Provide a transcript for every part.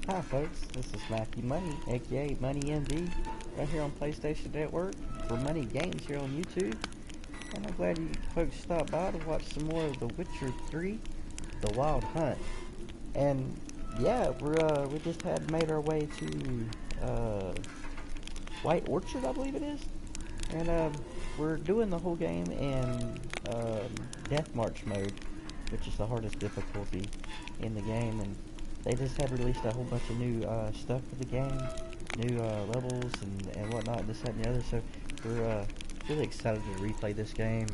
Hi folks, this is Matthew Money, aka Money MD, right here on PlayStation Network for Money Games here on YouTube. And I'm glad you folks stopped by to watch some more of The Witcher 3, The Wild Hunt. And yeah, we just had made our way to White Orchard, I believe it is. And we're doing the whole game in Death March mode, which is the hardest difficulty in the game. And they just have released a whole bunch of new stuff for the game, new levels and whatnot, this, that, and the other. So we're really excited to replay this game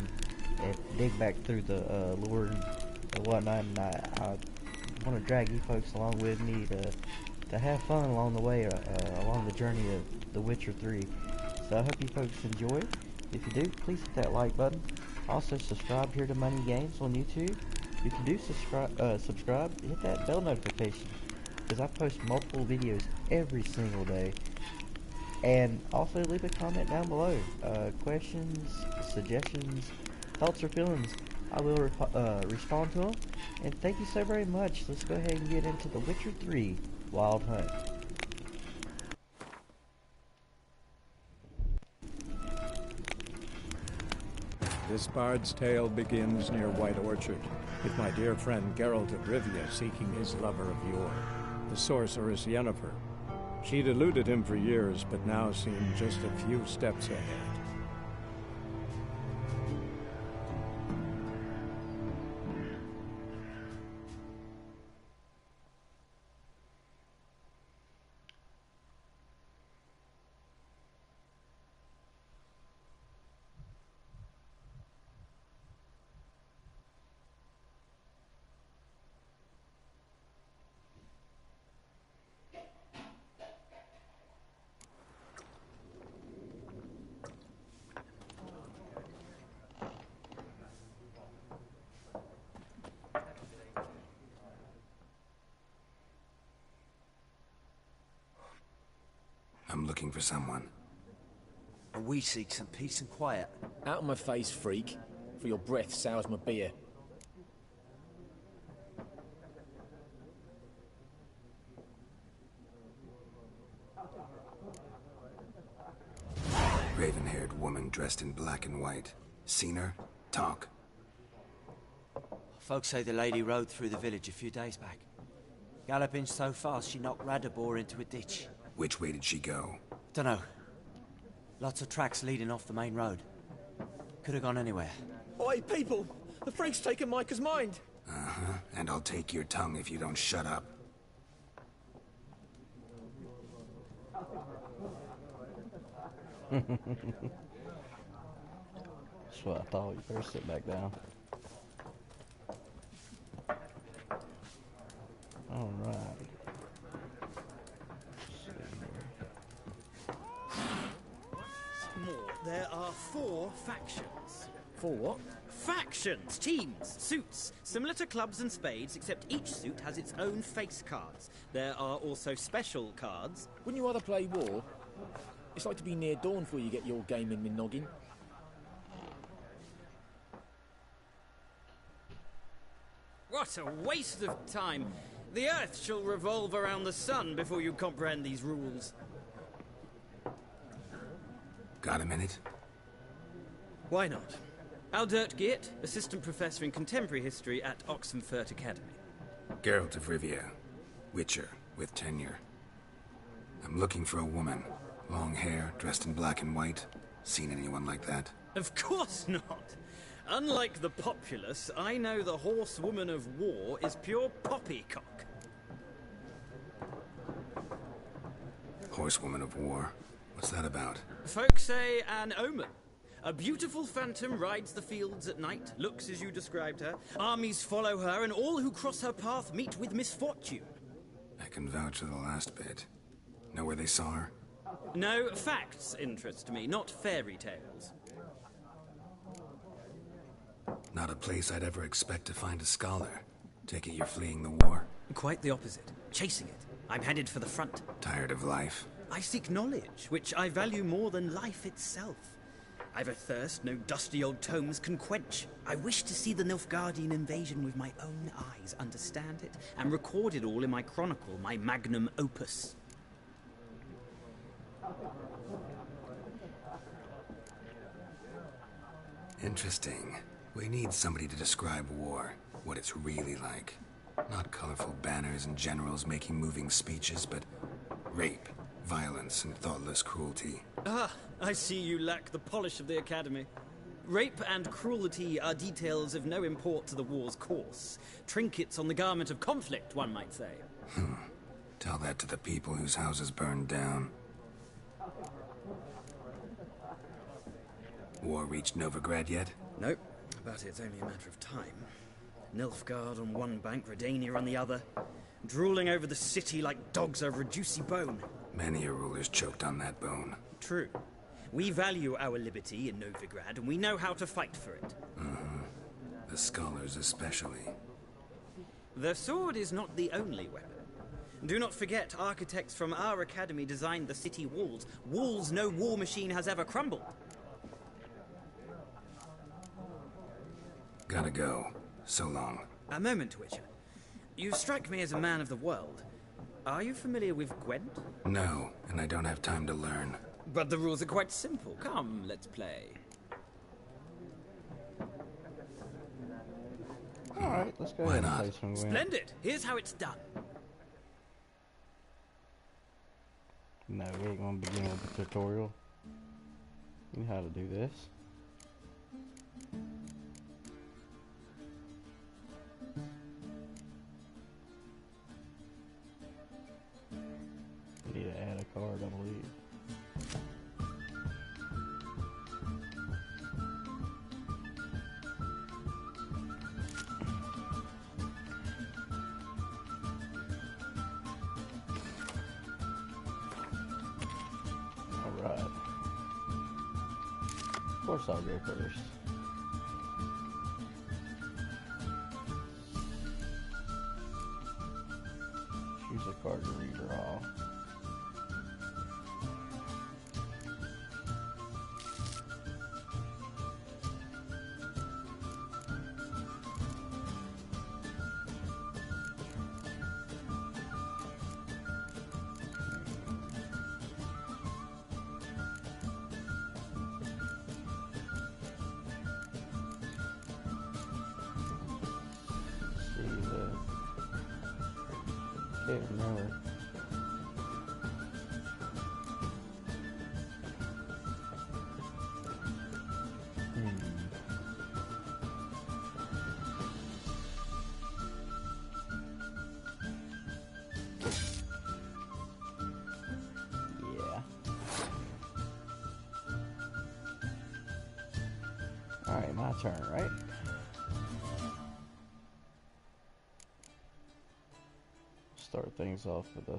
and dig back through the lore and whatnot. And I want to drag you folks along with me to have fun along the way, along the journey of The Witcher 3. So I hope you folks enjoy. If you do, please hit that like button. Also subscribe here to Money Games on YouTube. If you do subscribe, hit that bell notification, because I post multiple videos every single day. And also leave a comment down below. Questions, suggestions, thoughts or feelings, I will respond to them. And thank you so very much. Let's go ahead and get into The Witcher 3 Wild Hunt. This bard's tale begins near White Orchard, with my dear friend Geralt of Rivia seeking his lover of yore, the sorceress Yennefer. She'd eluded him for years, but now seemed just a few steps ahead. I'm looking for someone. And we seek some peace and quiet. Out of my face, freak. For your breath sours my beer. Raven-haired woman dressed in black and white. Seen her? Talk. Folks say the lady rode through the village a few days back. Galloping so fast she knocked Radabor into a ditch. Which way did she go? Dunno. Lots of tracks leading off the main road. Could have gone anywhere. Oi, people! The freak's taken Micah's mind! Uh-huh. And I'll take your tongue if you don't shut up. That's what I thought. You better sit back down. Alright. There are 4 factions. 4 what? Factions! Teams! Suits! Similar to clubs and spades, except each suit has its own face cards. There are also special cards. Wouldn't you rather play war? It's like to be near dawn before you get your game in my noggin. What a waste of time! The Earth shall revolve around the sun before you comprehend these rules. Got a minute? Why not? Aldert Geert, Assistant Professor in Contemporary History at Oxenfurt Academy. Geralt of Rivia. Witcher, with tenure. I'm looking for a woman. Long hair, dressed in black and white. Seen anyone like that? Of course not! Unlike the populace, I know the horsewoman of war is pure poppycock. Horsewoman of war? What's that about? Folks say an omen. A beautiful phantom rides the fields at night, looks as you described her. Armies follow her, and all who cross her path meet with misfortune. I can vouch for the last bit. Know where they saw her? No, facts interest me, not fairy tales. Not a place I'd ever expect to find a scholar. Take it you're fleeing the war? Quite the opposite. Chasing it. I'm headed for the front. Tired of life? I seek knowledge, which I value more than life itself. I've a thirst no dusty old tomes can quench. I wish to see the Nilfgaardian invasion with my own eyes, understand it, and record it all in my chronicle, my magnum opus. Interesting. We need somebody to describe war, what it's really like. Not colorful banners and generals making moving speeches, but rape, violence, and thoughtless cruelty. Ah, I see you lack the polish of the Academy. Rape and cruelty are details of no import to the war's course. Trinkets on the garment of conflict, one might say. Tell that to the people whose houses burned down. War reached Novigrad yet? Nope, but it's only a matter of time. Nilfgaard on one bank, Redania on the other, drooling over the city like dogs over a juicy bone. Many a ruler's choked on that bone. True. We value our liberty in Novigrad, and we know how to fight for it. The scholars especially. The sword is not the only weapon. Do not forget, architects from our academy designed the city walls. Walls no war machine has ever crumbled. Gotta go. So long. A moment, Witcher. You strike me as a man of the world. Are you familiar with Gwent? No, and I don't have time to learn. But the rules are quite simple. Come, let's play. Alright, let's go Why ahead and not? play some Gwent. Splendid. Here's how it's done. No, we ain't gonna begin with the tutorial. You know how to do this. You need to add a card, I believe. Alright. Of course I'll go first. Choose a card to redraw. Can't remember. Yeah. Alright, my turn, right? Start things off with the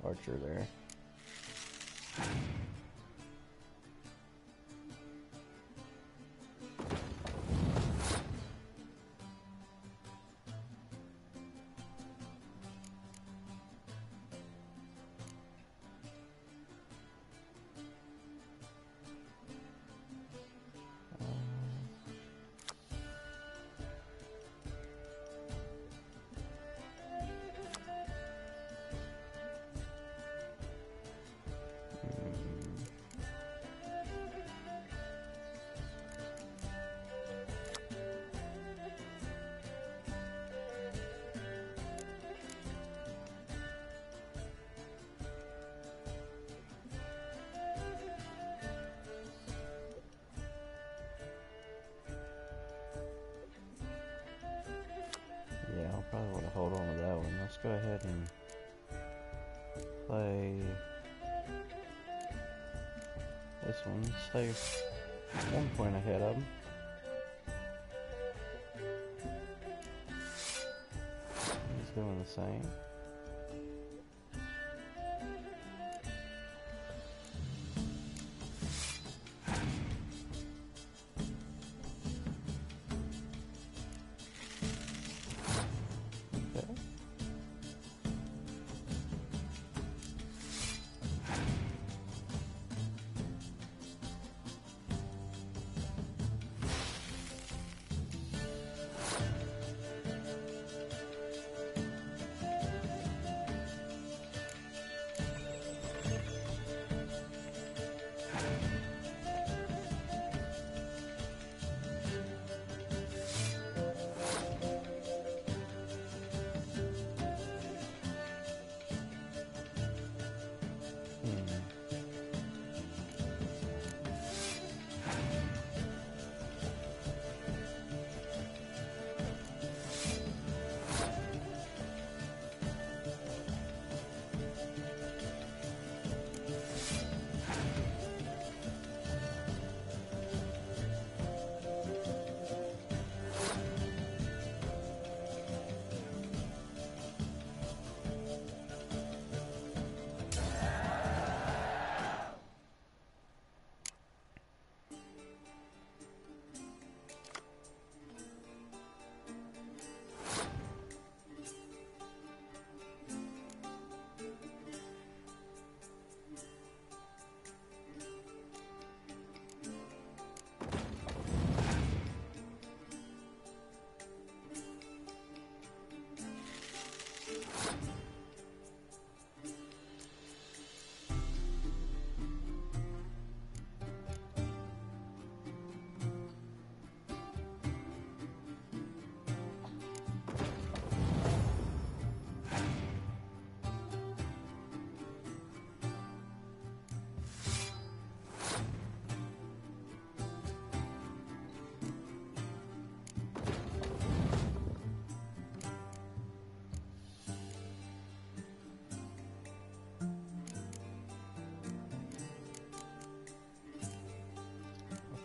archer there. Yeah, I'll probably want to hold on to that one. Let's go ahead and play this one. Stay 1 point ahead of him. He's doing the same. Okay.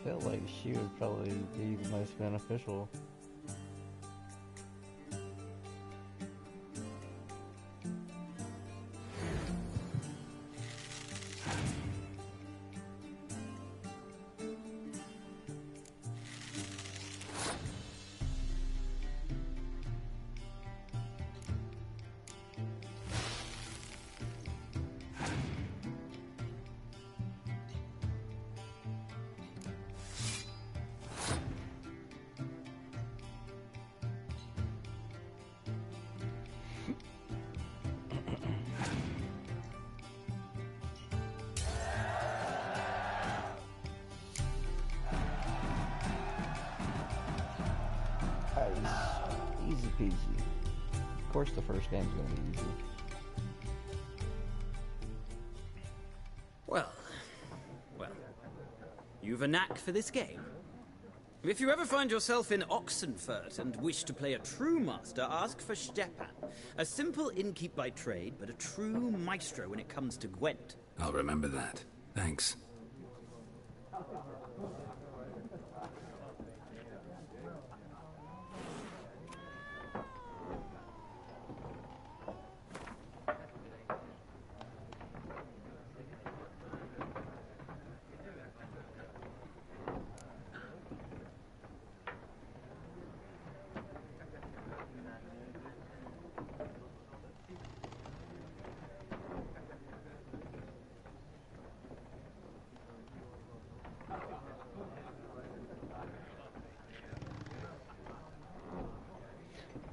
feel like she would probably be the most beneficial. Easy peasy. Of course the first game's gonna be easy. Well, you've a knack for this game. If you ever find yourself in Oxenfurt and wish to play a true master, ask for Stepan. A simple innkeep by trade, but a true maestro when it comes to Gwent. I'll remember that. Thanks.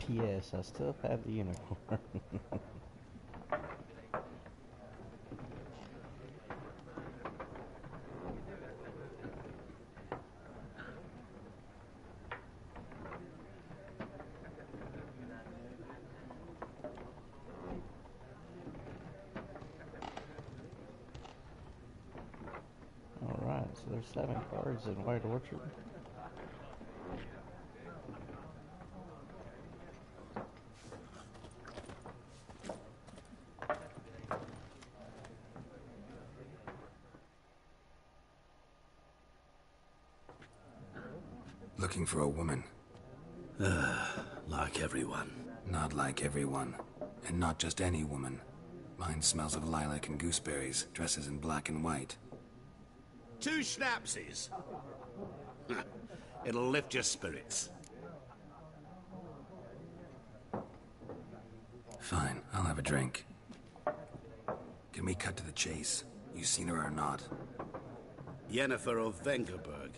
P.S. I still have the unicorn. Alright, so there's 7 cards in White Orchard. Looking for a woman. Like everyone. Not like everyone. And not just any woman. Mine smells of lilac and gooseberries, dresses in black and white. 2 schnapsies. It'll lift your spirits. Fine, I'll have a drink. Can we cut to the chase? You seen her or not? Yennefer of Vengerberg.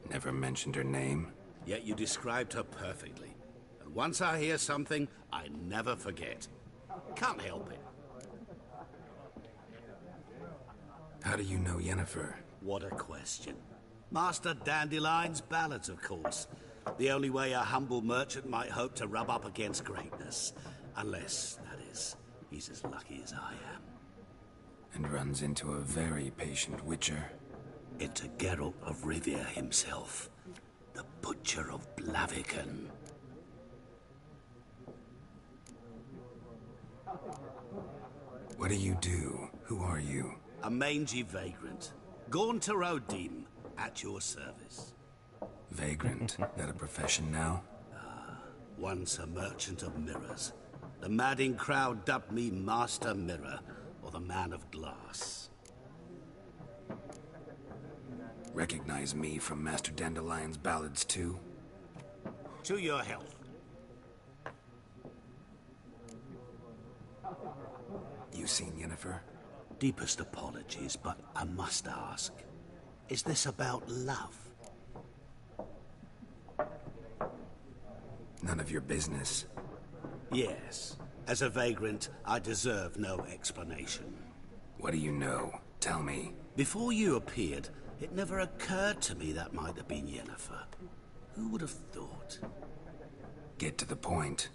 Never mentioned her name. Yet you described her perfectly. And once I hear something, I never forget. Can't help it. How do you know Yennefer? What a question. Master Dandelion's ballads, of course. The only way a humble merchant might hope to rub up against greatness. Unless, that is, he's as lucky as I am. And runs into a very patient witcher. Into Geralt of Rivia himself. The Butcher of Blaviken. What do you do? Who are you? A mangy vagrant. Gaunter O'Dim, at your service. Vagrant? That a profession now? Once a merchant of mirrors. The madding crowd dubbed me Master Mirror, or the Man of Glass. Recognize me from Master Dandelion's ballads too? To your health. You seen Yennefer? Deepest apologies, but I must ask. Is this about love? None of your business. Yes. As a vagrant, I deserve no explanation. What do you know? Tell me. Before you appeared, it never occurred to me that might have been Yennefer. Who would have thought? Get to the point.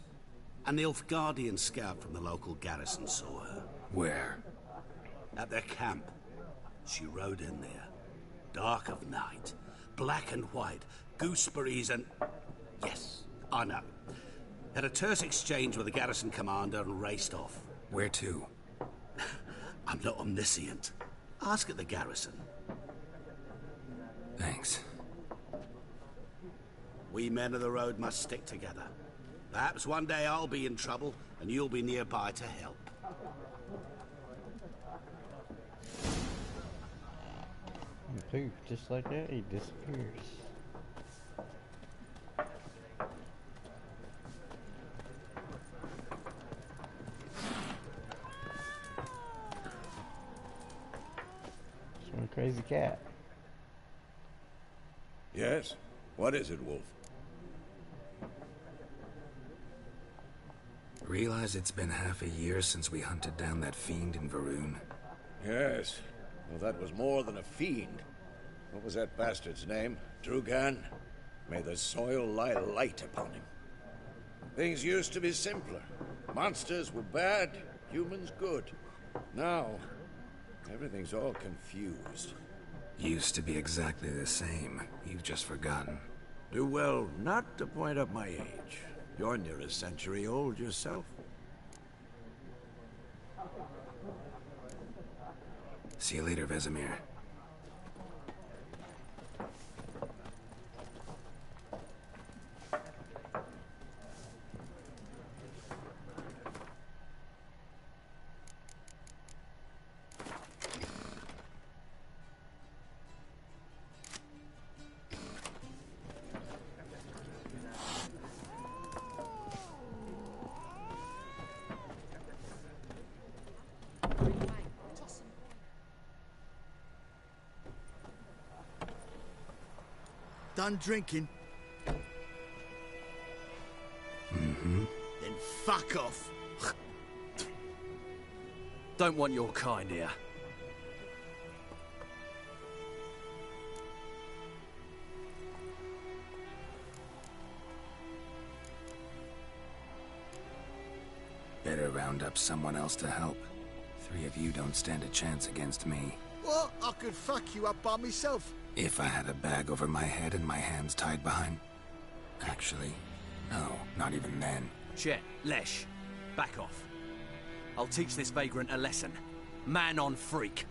A Nilfgaardian scout from the local garrison saw her. Where? At their camp. She rode in there. Dark of night. Black and white. Gooseberries and... Yes, I know. Had a terse exchange with the garrison commander and raced off. Where to? I'm not omniscient. Ask at the garrison. Thanks. We men of the road must stick together. Perhaps one day I'll be in trouble, and you'll be nearby to help. And poof, just like that, he disappears. Some crazy cat. Yes? What is it, Wolf? Realize it's been half a year since we hunted down that fiend in Varun? Yes. Well, that was more than a fiend. What was that bastard's name? Drugan? May the soil lie light upon him. Things used to be simpler. Monsters were bad, humans good. Now, everything's all confused. Used to be exactly the same. You've just forgotten. Do well not to point up my age. You're near a century old yourself. See you later, Vesemir. Done drinking? Mm-hmm. Then fuck off. Don't want your kind here. Better round up someone else to help. 3 of you don't stand a chance against me. What? I could fuck you up by myself. If I had a bag over my head and my hands tied behind... Actually, no, not even then. Chet, Lesh, back off. I'll teach this vagrant a lesson. Man on freak.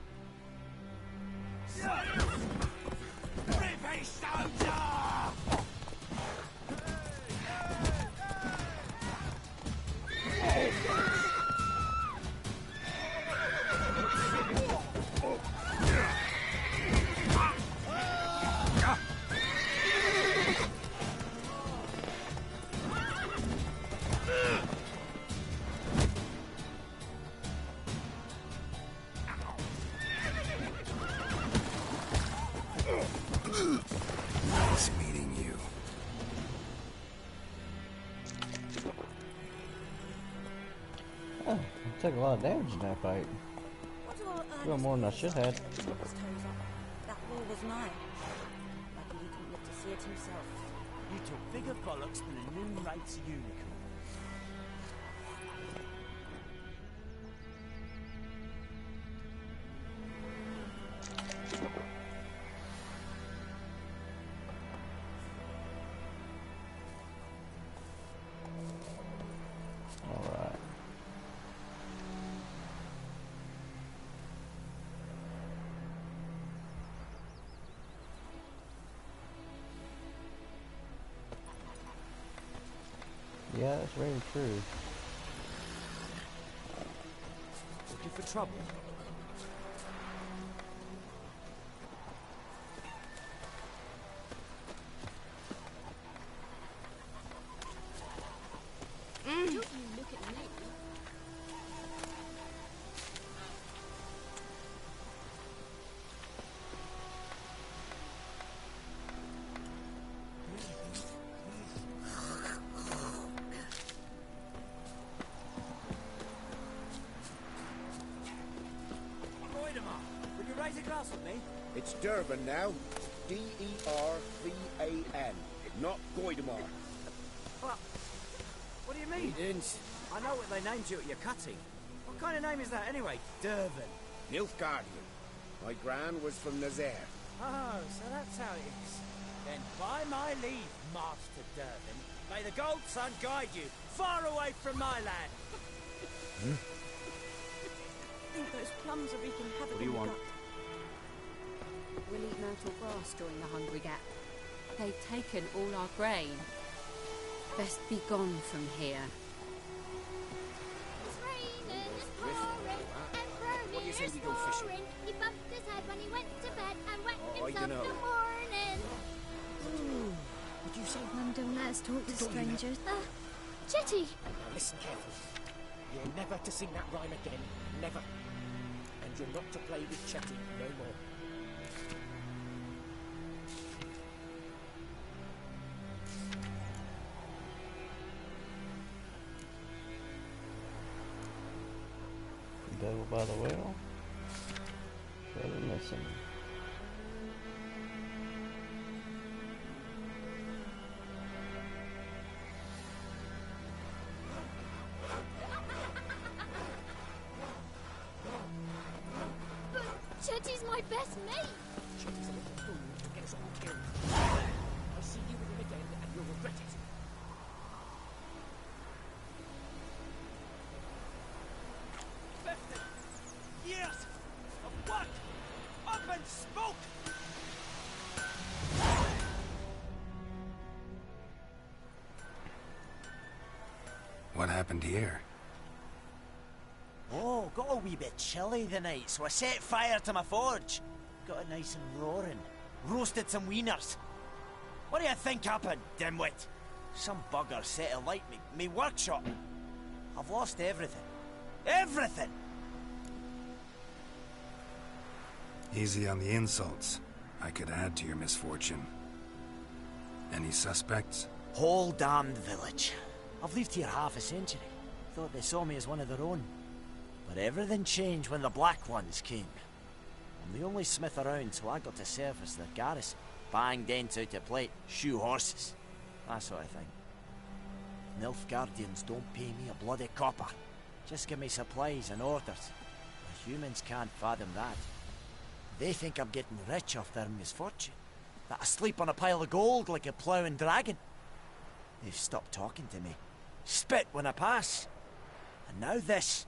Nice meeting you. Oh, I took a lot of damage in that fight. Well, more than I should have. That war was mine. Lucky he didn't live to see it himself. You took bigger bollocks than a new race unicorn. Alright. Yeah, that's very true. Looking for trouble? Don't you look at me. Will you raise a glass with me? It's Durban now. D-E-R-V-A-N. Not Goidemar. What do you mean? I know what they named you at your cutting. What kind of name is that anyway? Durban. Nilfgaardian. My gran was from Nazaire. Oh, so that's how it is. Then by my leave, Master Durban, may the Gold Sun guide you far away from my land. think those plums are wreaking havoc. What do you on the want? gut. We'll eat myrtle grass during the Hungry Gap. They've taken all our grain. Best be gone from here. It's raining, it's pouring, and What do you say we go fishing? pouring. He bumped his head when he went to bed and wet Oh, I himself in dunno. the morning. Ooh, what'd you say? Mum, don't let us talk to Don't do that. strangers. Jetty! Now listen carefully. You're never to sing that rhyme again. Never. And you're not to play with Chetty no more. Devil by the well. Brother missing. But Chetty's my best mate! Chetty's a little fool to get us all killed. I see you with him again and you'll regret it. Years of work up in smoke! What happened here? Oh, got a wee bit chilly the night, so I set fire to my forge. Got it nice and roaring. Roasted some wieners. What do you think happened, dimwit? Some bugger set alight me workshop. I've lost everything. Everything! Easy on the insults. I could add to your misfortune. Any suspects? Whole damned village. I've lived here half a century. Thought they saw me as one of their own. But everything changed when the Black Ones came. I'm the only smith around, so I got to serve as their garrison. Bang dents out of plate, shoe horses. That sort of thing. Nilfgaardians don't pay me a bloody copper. Just give me supplies and orders. The humans can't fathom that. They think I'm getting rich off their misfortune. That I sleep on a pile of gold like a ploughing dragon. They've stopped talking to me. Spit when I pass. And now this.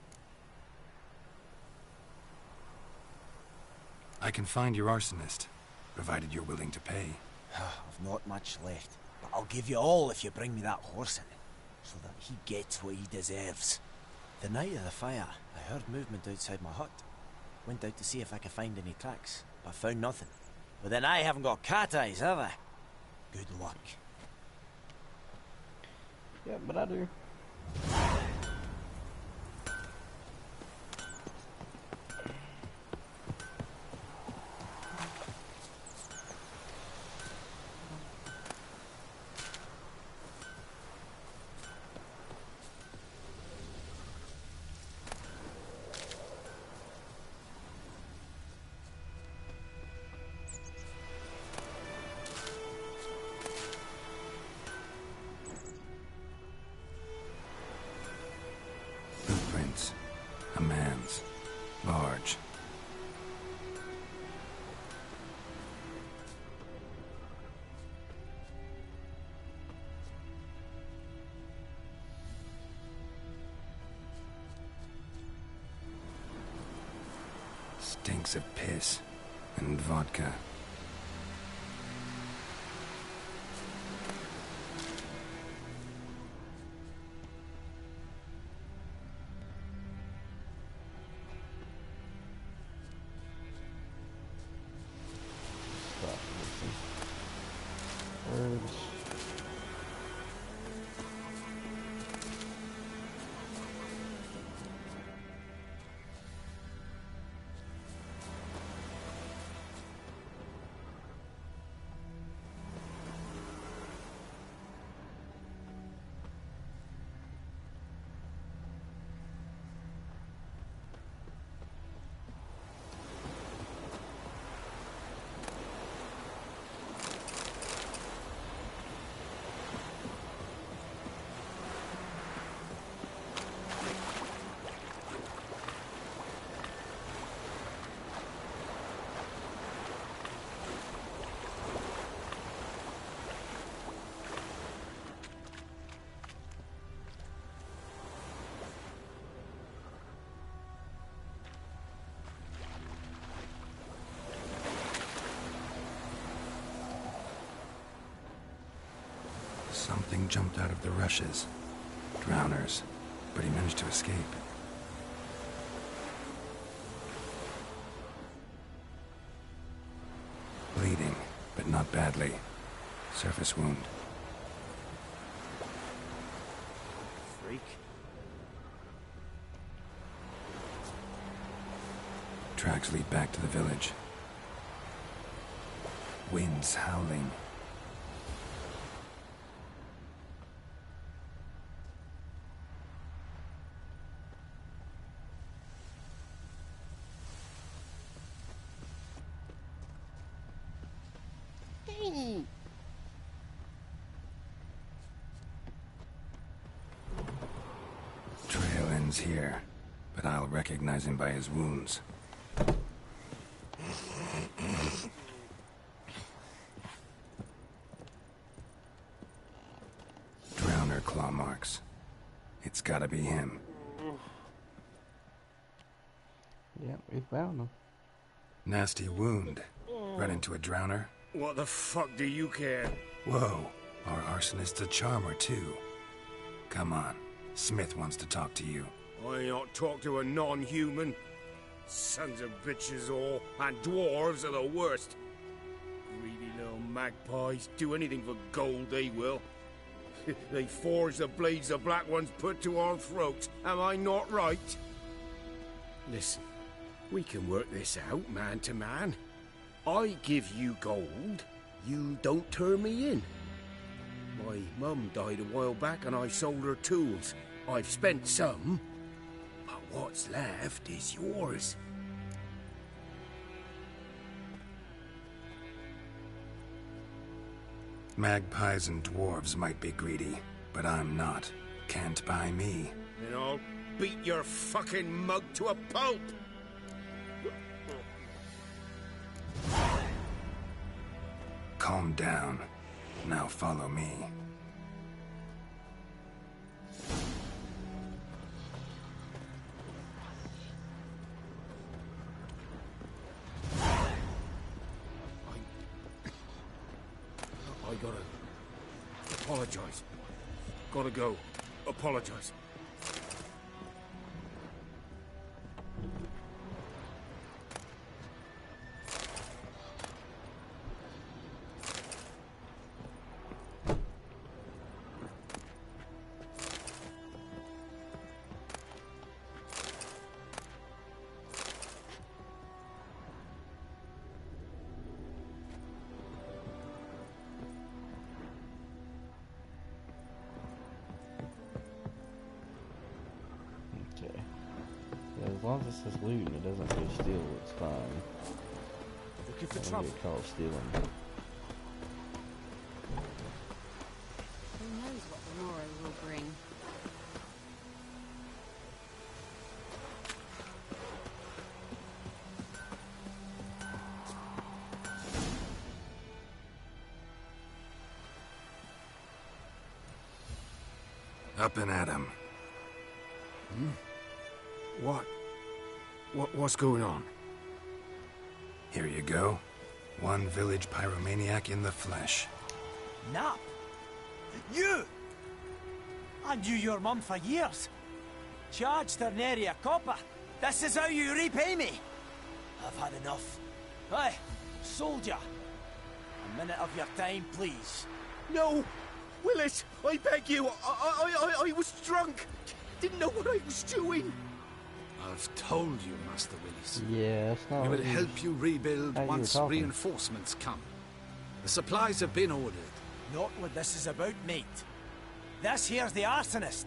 I can find your arsonist, provided you're willing to pay. I've not much left, but I'll give you all if you bring me that horse in, so that he gets what he deserves. The night of the fire, I heard movement outside my hut. Went out to see if I could find any tracks, but found nothing. But then I haven't got cat eyes, have I? Good luck. Yeah, but I do. Footprints. A man's. Large. Stinks of piss and vodka. Stop listening. Birds. Something jumped out of the rushes. Drowners. But he managed to escape. Bleeding, but not badly. Surface wound. Freak. Tracks lead back to the village. Winds howling. Trail ends here, but I'll recognize him by his wounds. Drowner claw marks. It's gotta be him. Yep, we found him. Nasty wound. Run into a drowner. What the fuck do you care? Whoa, our arsonist's a charmer too. Come on, Smith wants to talk to you. I ain't not talk to a non-human. Sons of bitches all, and dwarves are the worst. Greedy little magpies, do anything for gold they will. They forge the blades the Black Ones put to our throats, am I not right? Listen, we can work this out man to man. I give you gold, you don't turn me in. My mum died a while back and I sold her tools. I've spent some, but what's left is yours. Magpies and dwarves might be greedy, but I'm not. Can't buy me. And I'll beat your fucking mug to a pulp! Calm down. Now follow me. I gotta apologize. Gotta go. Apologize. As long as it says loot and it doesn't go steal, it's fine. Looking for I don't trouble. get caught stealing. Who knows what the morrow will bring? Up and at him. What's going on? Here you go. One village pyromaniac in the flesh. Nap? You! I knew your mum for years. Charged her nary a copper. This is how you repay me. I've had enough. Aye, soldier. A minute of your time, please. No! Willis, I beg you, I was drunk. Didn't know what I was doing. I've told you, Master Willis. Yeah, it's not. We will help you rebuild how you were once talking. reinforcements come. The supplies have been ordered. Not what this is about, mate. This here's the arsonist.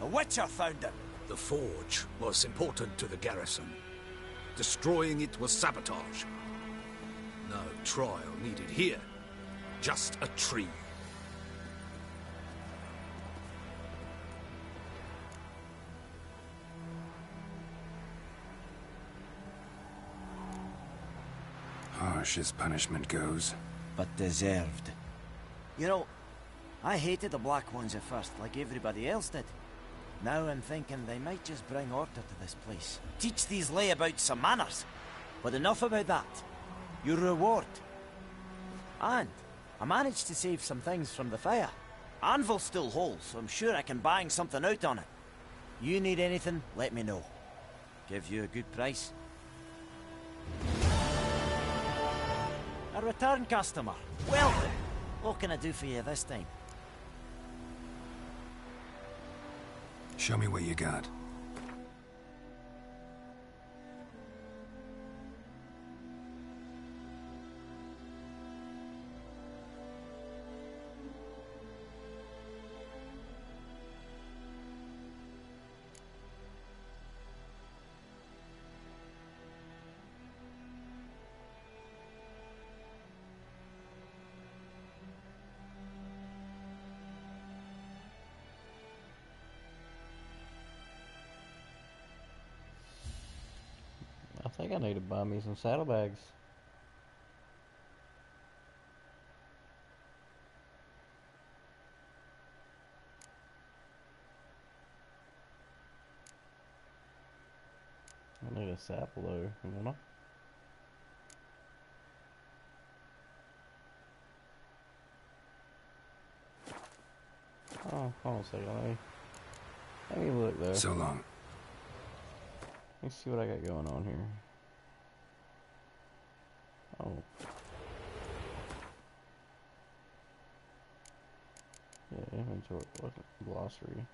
A witcher found him. The forge was important to the garrison. Destroying it was sabotage. No trial needed here. Just a tree. Harsh as punishment goes. But deserved. You know, I hated the Black Ones at first, like everybody else did. Now I'm thinking they might just bring order to this place. Teach these layabouts some manners. But enough about that. Your reward. And I managed to save some things from the fire. Anvil's still whole, so I'm sure I can bang something out on it. You need anything, let me know. Give you a good price. A return customer. Welcome. What can I do for you this time? Show me what you got. I think I need to buy me some saddlebags. I need a sapple though, don't I? Oh, hold on a second, let me look there. So long. Let's see what I got going on here. Oh. Yeah, inventory, wasn't glossary.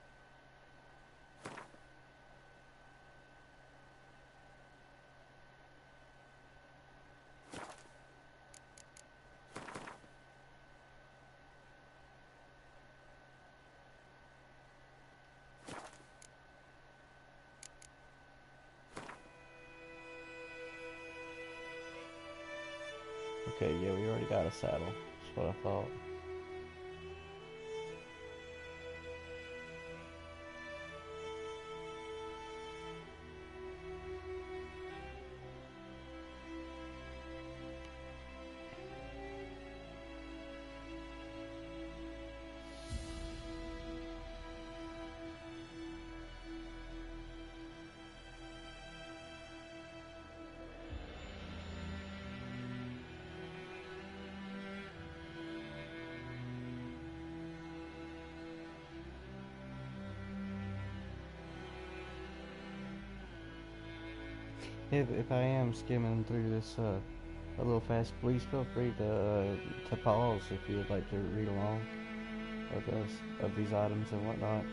Okay, yeah, we already got a saddle. That's what I thought. If I am skimming through this a little fast, please feel free to pause if you would like to read along of these items and whatnot.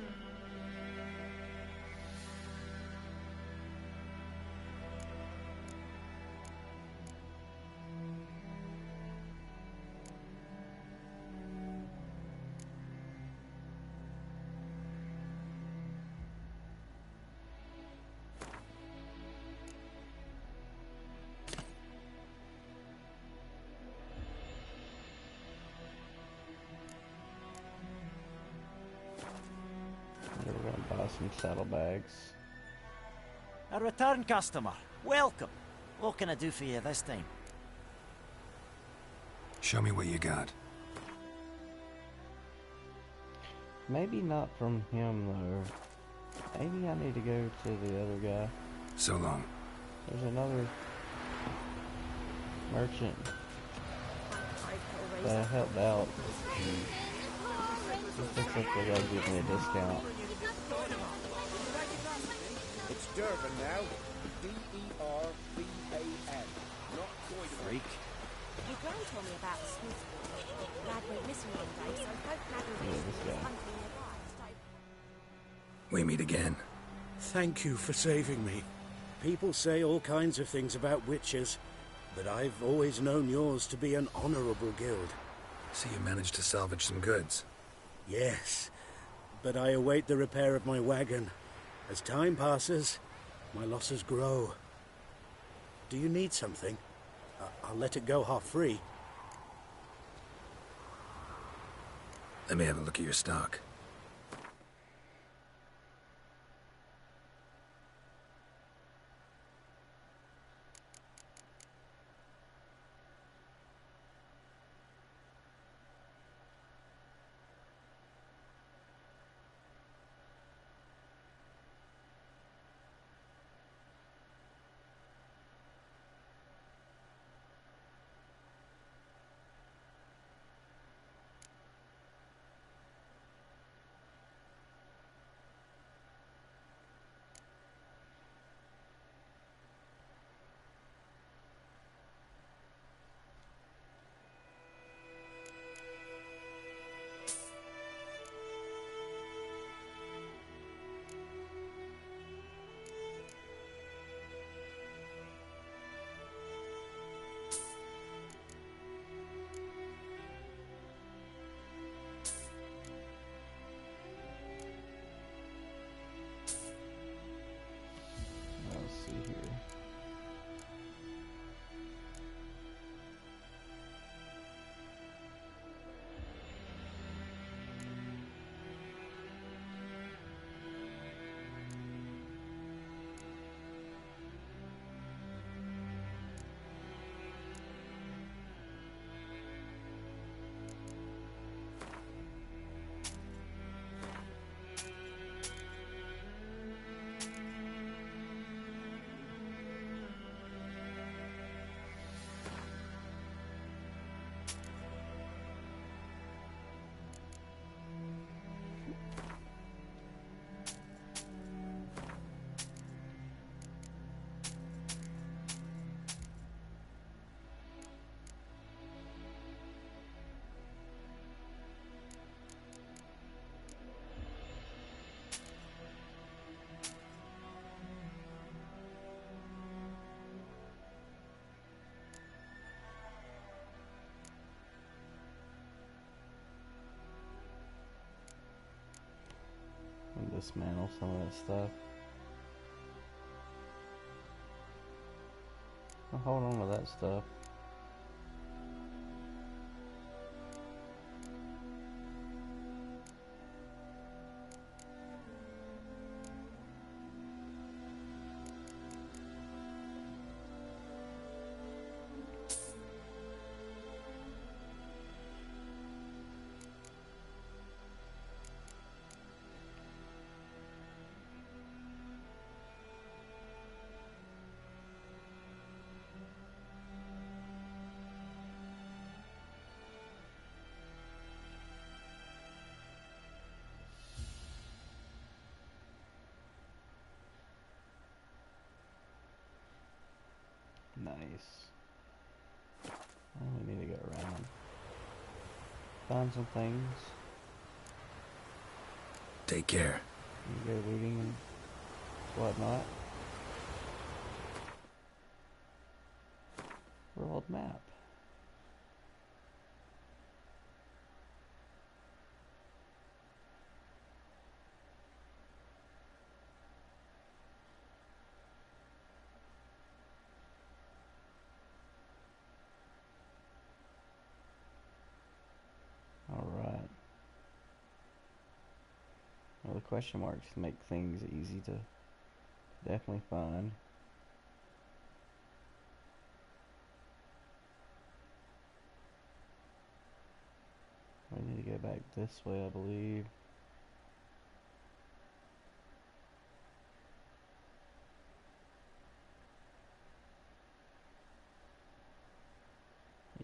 We're gonna buy some saddlebags. A return customer. Welcome. What can I do for you this time? Show me what you got. Maybe not from him though. Maybe I need to go to the other guy. So long. There's another merchant that helped out. Looks like they gotta give me a discount. It's Durban now. D-E-R-B-A-N. Not Croydon. Freak. Your gran told me about the Smith boy. Lad went missing one day, so hope Lad will Yeah, this guy. hunting nearby. So We meet again. Thank you for saving me. People say all kinds of things about witches, but I've always known yours to be an honorable guild. So you managed to salvage some goods. Yes, but I await the repair of my wagon. As time passes, my losses grow. Do you need something? I'll let it go half-free. Let me have a look at your stock. dismantle some of that stuff. I'll hold on to that stuff. Nice. Well, we need to go around. Find some things. Take care. You go looting and whatnot. World map. Alright. Well, the question marks make things easy to definitely find. We need to go back this way, I believe.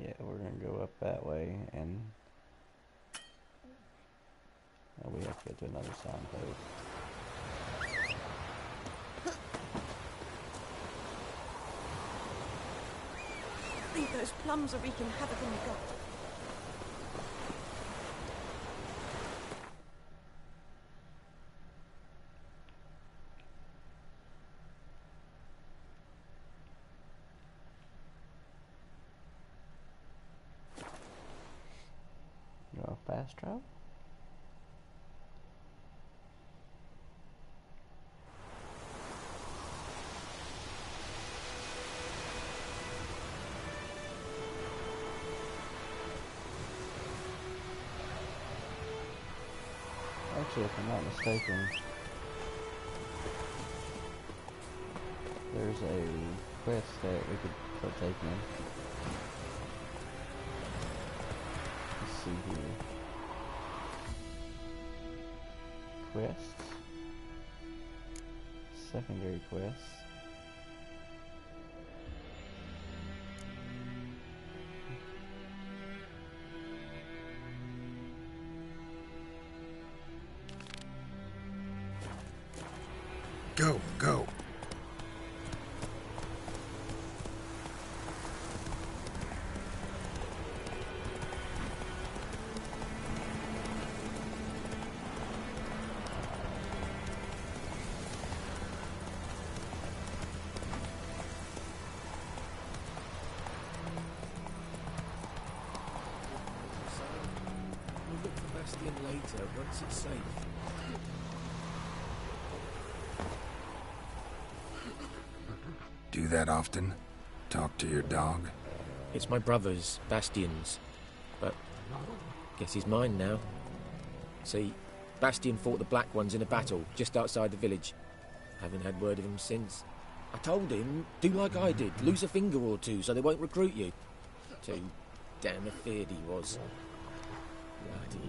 Yeah, we're gonna go up that way, and we have to get to another signpost. Leave those plums are wreaking havoc in the gut. You want fast travel? Actually, if I'm not mistaken, there's a quest that we could partake in. Let's see here. Quests. Secondary quests. Go, go. We'll look for Bastion later, once it's safe. Do that often? Talk to your dog? It's my brother's, Bastion's. But guess he's mine now. See, Bastion fought the Black Ones in a battle just outside the village. Haven't had word of him since. I told him, do like I did, lose a finger or two so they won't recruit you. Too damn afeard he was. Bloody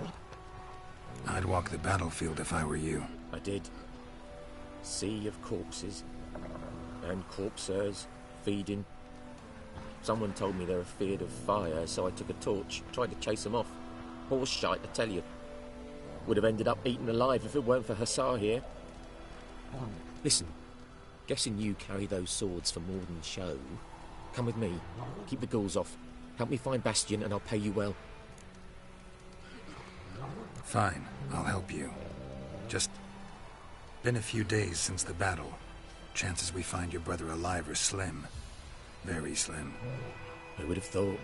hell. I'd walk the battlefield if I were you. I did. Sea of corpses. And corpsers, feeding. Someone told me they're afeard of fire, so I took a torch, tried to chase them off. Horse shite, I tell you. Would have ended up eaten alive if it weren't for Hussar here. Listen, guessing you carry those swords for more than show. Come with me, keep the ghouls off. Help me find Bastion and I'll pay you well. Fine, I'll help you. Just been a few days since the battle. Chances we find your brother alive are slim. Very slim. I would have thought,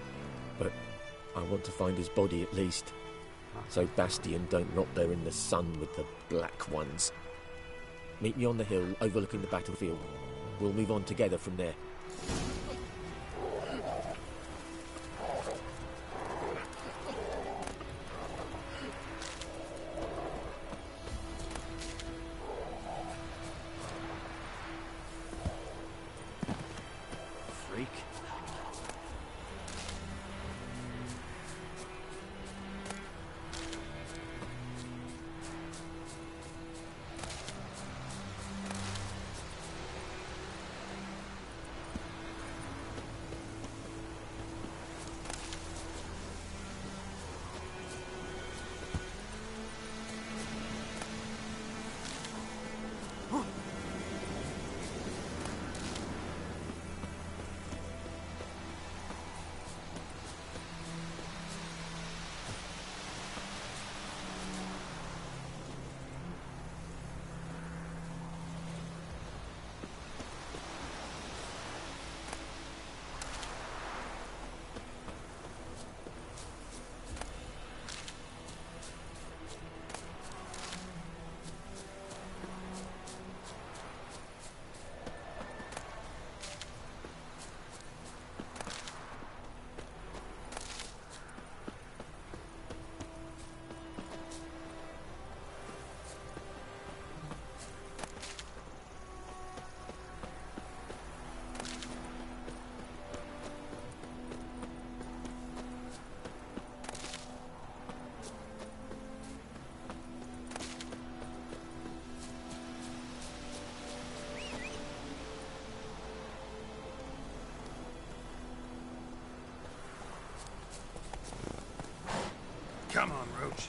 but I want to find his body at least. so Bastion don't rot there in the sun with the Black Ones. Meet me on the hill overlooking the battlefield. We'll move on together from there. Freak. Come on, Roach.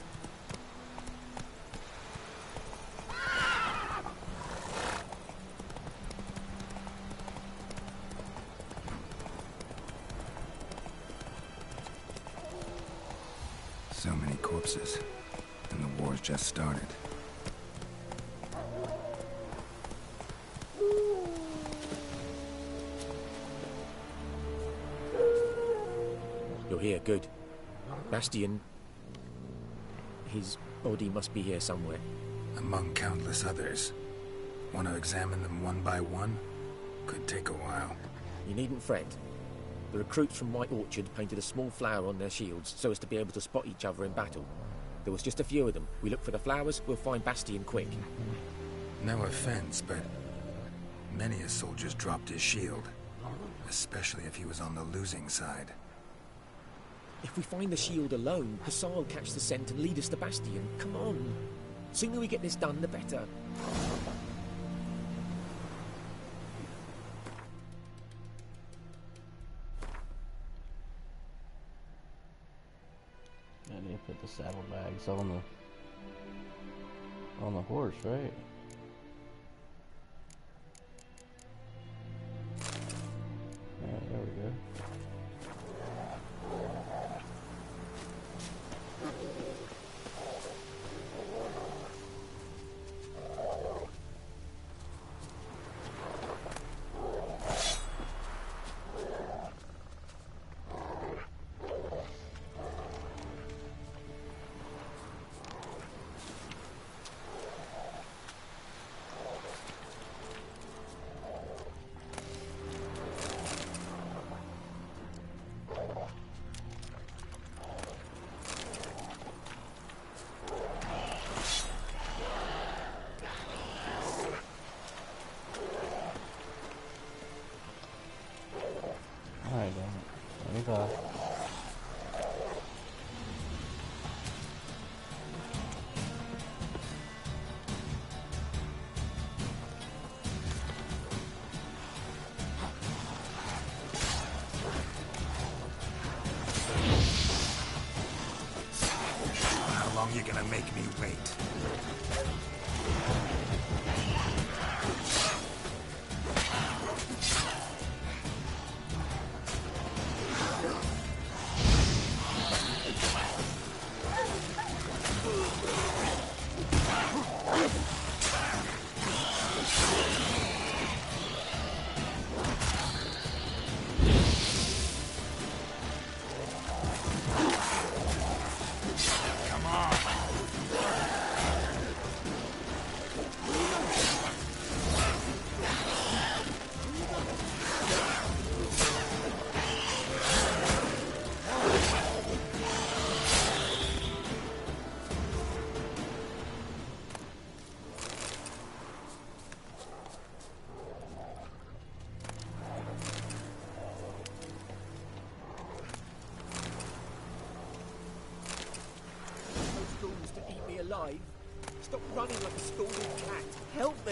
So many corpses, and the war's just started. You're here, good. Bastion... his body must be here somewhere. Among countless others. Want to examine them one by one? Could take a while. You needn't fret. The recruits from White Orchard painted a small flower on their shields so as to be able to spot each other in battle. There was just a few of them. We look for the flowers, we'll find Bastion quick. No offense, but many a soldier's dropped his shield. Especially if he was on the losing side. If we find the shield alone, Hussar will catch the scent and lead us to Bastion. Come on. Sooner we get this done, the better. I need to put the saddlebags on the horse, right? Alright, there we go. Alright, damn it. 25. How long you gonna make me wait? Come on.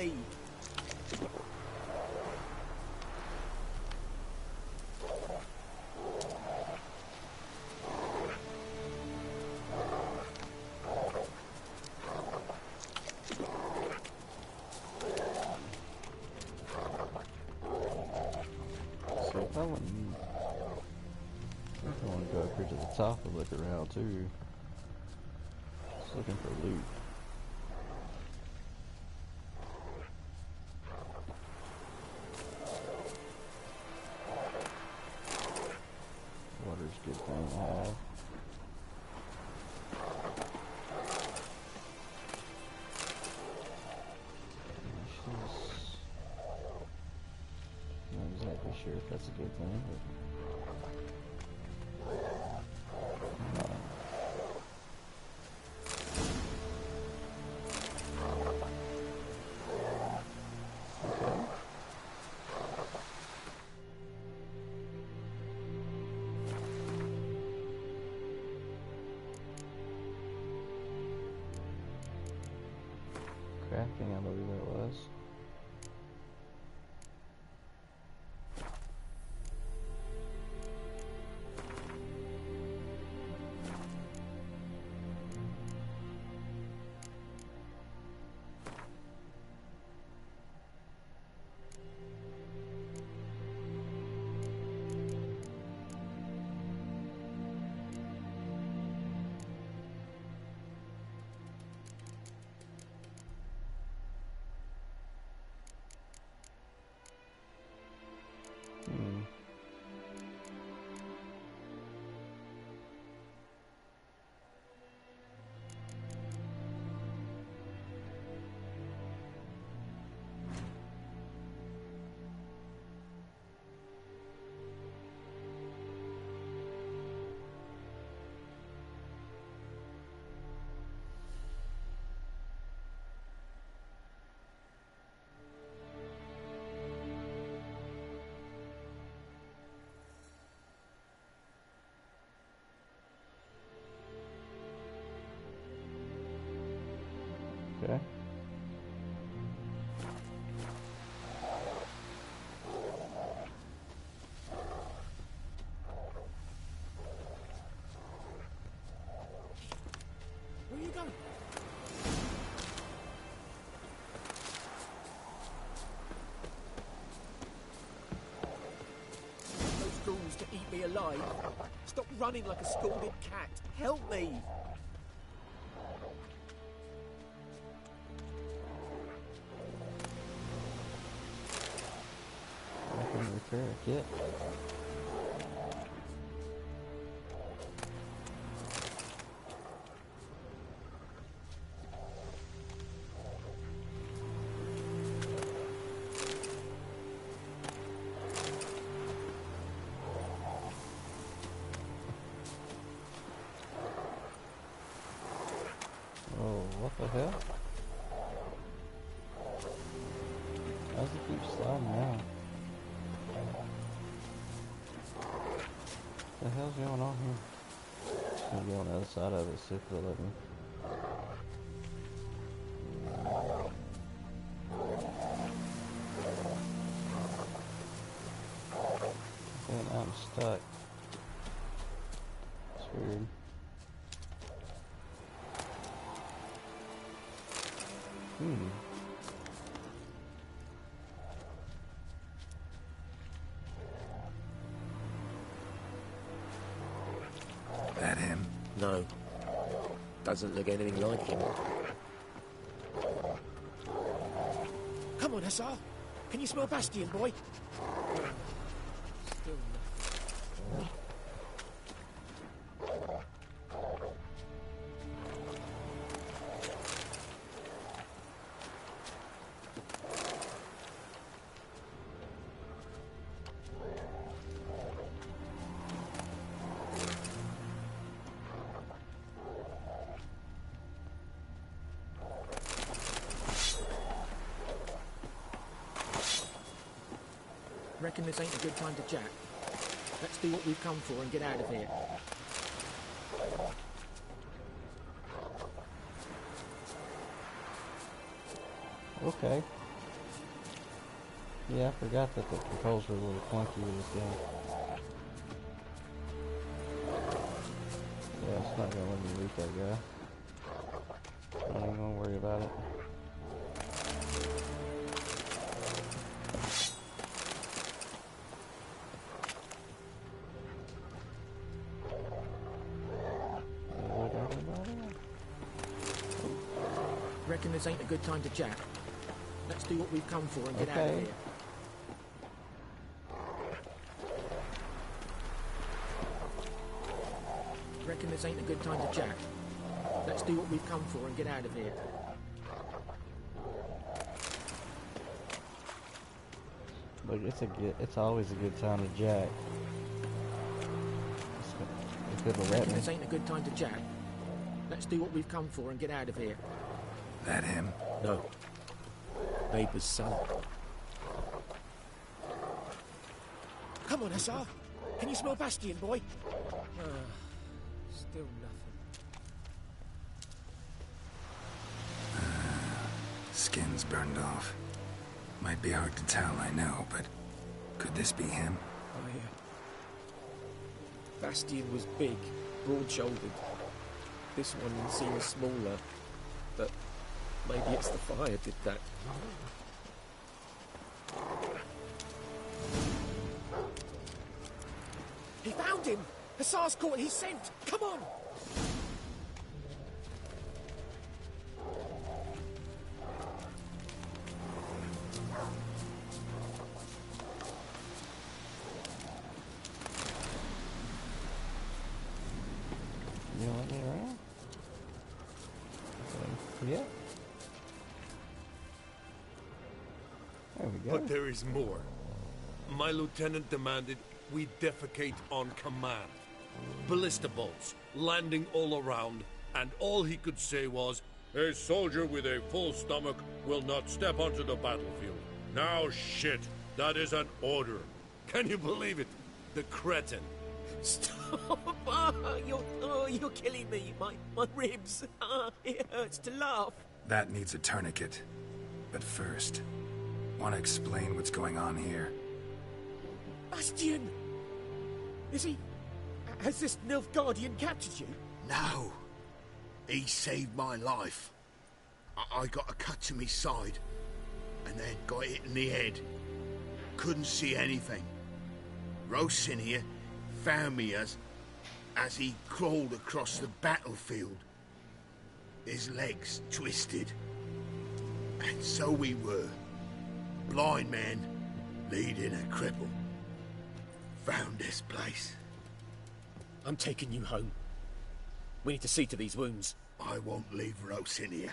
me! So if I want to go up here to the top and look around too. Just looking for loot. Water's a good thing to have. Not exactly sure if that's a good thing, but crafting, I believe that was. Okay. Where are you going? Those ghouls to eat me alive. Stop running like a scalded cat. Help me! I can repair a kit. Oh, what the hell? How's it keep sliding now? What the hell's going on here? Just gonna go on the other side of it, see if they'll let me. Okay, now I'm stuck. It's weird. That him? No. Doesn't look anything like him. Come on, Hussar. Can you smell Bastion, boy? Still nothing. Reckon this ain't a good time to jack. Let's do what we've come for and get out of here. Okay. Yeah, I forgot that the controls were a little clunky with this game. Yeah, it's not gonna let me loot that guy. I ain't gonna worry about it. Reckon this ain't a good time to jack. Let's do what we've come for and get out of Okay. here. Reckon this ain't a good time to jack. Let's do what we've come for and get out of here. But it's always a good time to jack. It could have let Reckon me. this ain't a good time to jack. Let's do what we've come for and get out of here. That him? No. Neighbour's son. Come on, Hussar. Can you smell Bastion, boy? Still nothing. Skin's burned off. Might be hard to tell, I know, but could this be him? Bastion was big, broad-shouldered. This one seems smaller, but maybe it's the fire did that. He found him! Hussar's caught his scent! Come on! You don't let me around? Yeah. There we go. But there is more. My lieutenant demanded we defecate on command. Ballista bolts, landing all around, and all he could say was, "A soldier with a full stomach will not step onto the battlefield." Now shit, that is an order. Can you believe it? The cretin. Stop! You're killing me. My ribs. It hurts to laugh. That needs a tourniquet. But first, want to explain what's going on here? Bastion! Is he... Has this Nilfgaardian captured you? No. He saved my life. I got a cut to my side, and then got hit in the head. Couldn't see anything. Rosinier found me as he crawled across the battlefield. His legs twisted. And so we were. Blind man leading a cripple. Found this place. I'm taking you home. We need to see to these wounds. I won't leave Rosinier.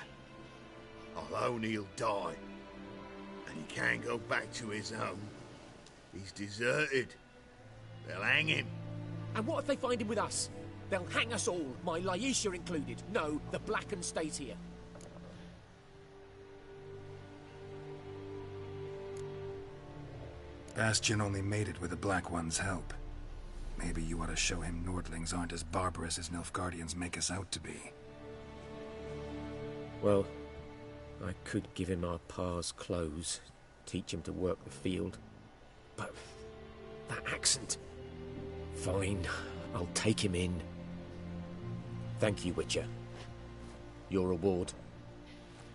I'll own he'll die. And he can't go back to his home. He's deserted. They'll hang him. And what if they find him with us? They'll hang us all, my Laisha included. No, the Blacken stays here. Bastion only made it with the Black One's help. Maybe you ought to show him Nordlings aren't as barbarous as Nilfgaardians make us out to be. Well, I could give him our pa's clothes, teach him to work the field. But that accent... Fine, I'll take him in. Thank you, Witcher. Your reward.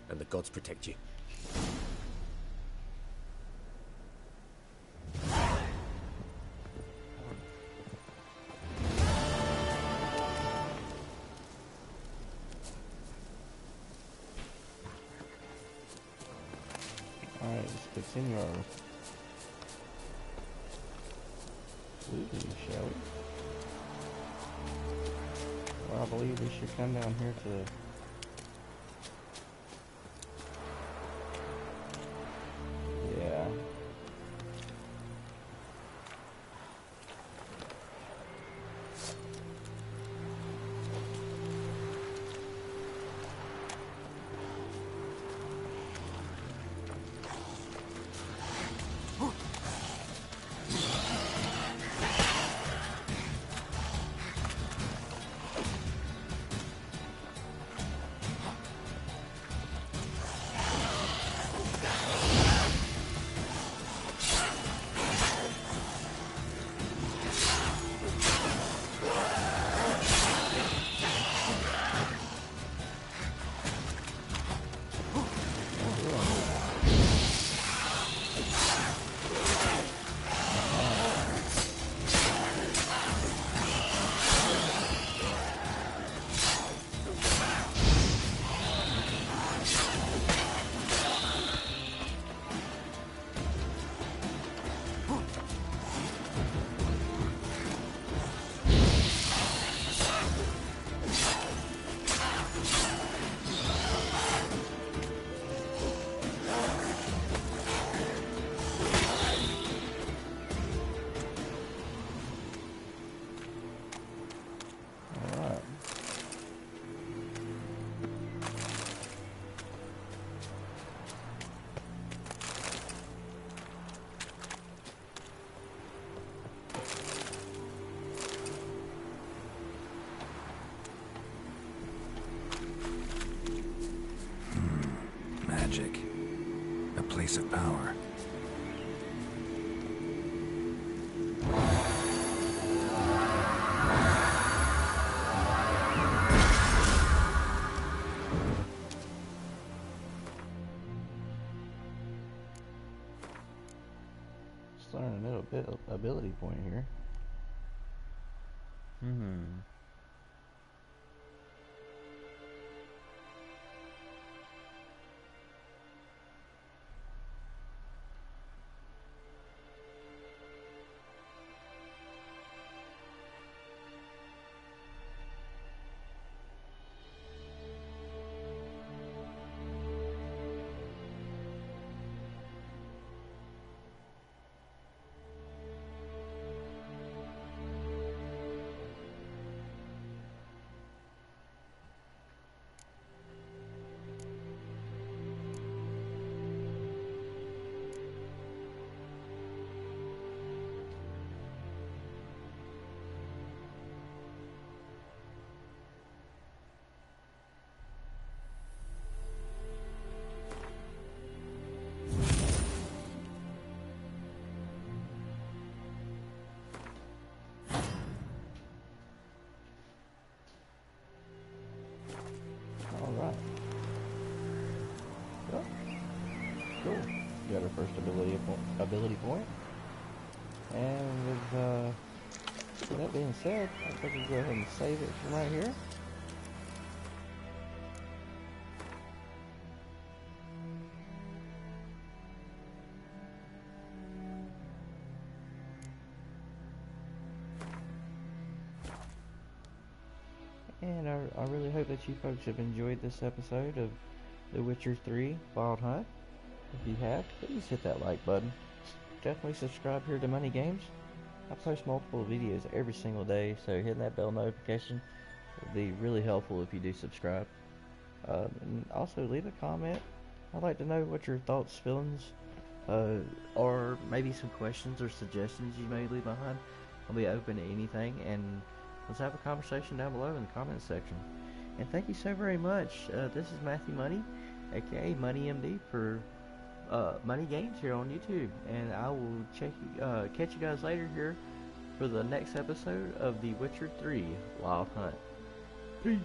And the gods protect you. Alright, let's continue our looting, shall we? Well, I believe we should come down here to... Yeah. of power. Just learning a little bit of ability point here. Alright. Well, cool. Got our first ability point. And with that being said, I think we'll go ahead and save it from right here. And I really hope that you folks have enjoyed this episode of The Witcher 3 Wild Hunt. If you have, please hit that like button. Definitely subscribe here to Money Games. I post multiple videos every single day, so hitting that bell notification would be really helpful if you do subscribe. And also leave a comment. I'd like to know what your thoughts, feelings, or maybe some questions or suggestions you may leave behind. I'll be open to anything, and let's have a conversation down below in the comments section. And thank you so very much. This is Matthew Money, aka Money MD, for Money Games here on YouTube, and I will catch you guys later here for the next episode of The Witcher 3 Wild Hunt. Peace.